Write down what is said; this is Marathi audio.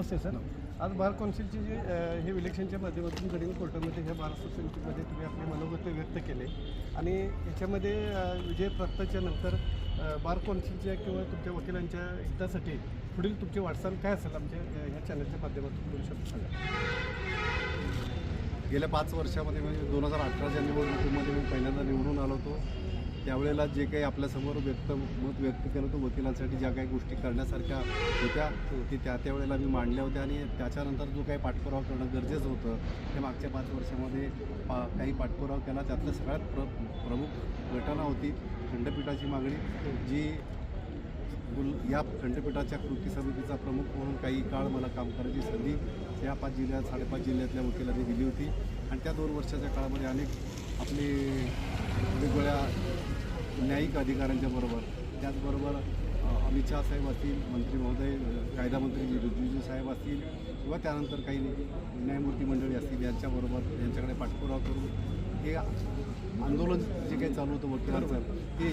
नमस्ते सर. आज बार कौन्सिलचे जे हे इलेक्शनच्या माध्यमातून गडिंग कोर्टामध्ये ह्या बार असोसिएशनमध्ये तुम्ही आपले मनोगत व्यक्त केले आणि याच्यामध्ये विजय प्राप्ताच्या नंतर बार कौन्सिलच्या किंवा तुमच्या वकिलांच्या हितासाठी पुढील तुमची वाटचाल काय असेल आमच्या ह्या चॅनलच्या माध्यमातून बोलू शकतो सांगा. गेल्या 5 वर्षामध्ये म्हणजे 2018च्या निवडणुकीमध्ये मी पहिल्यांदा निवडून आलो होतो. त्यावेळेला जे काही आपल्यासमोर मत व्यक्त केलं होतं वकिलांसाठी ज्या काही गोष्टी करण्यासारख्या होत्या ते त्यावेळेला मी मांडल्या होत्या आणि त्याच्यानंतर जो काही पाठपुरावा करणं गरजेचं होतं ते मागच्या 5 वर्षामध्ये काही पाठपुरावा केला. त्यातलं सगळ्यात प्रमुख घटना होती खंडपीठाची मागणी, जी या खंडपीठाच्या कृती समितीचा प्रमुख म्हणून काही काळ मला काम करायची संधी या 5 जिल्ह्यात 5.5 जिल्ह्यातल्या वकिलांनी दिली होती आणि त्या 2 वर्षाच्या काळामध्ये अनेक आपले वेगवेगळ्या न्यायिक अधिकाऱ्यांच्या बरोबर त्याचबरोबर अमित शहा साहेब असतील, मंत्री महोदय कायदा मंत्री रिजिजू साहेब असतील किंवा त्यानंतर काही न्यायमूर्ती मंडळी असतील यांच्याबरोबर यांच्याकडे पाठपुरावा करून हे आंदोलन जे काही चालू होतं वकिलांचं ते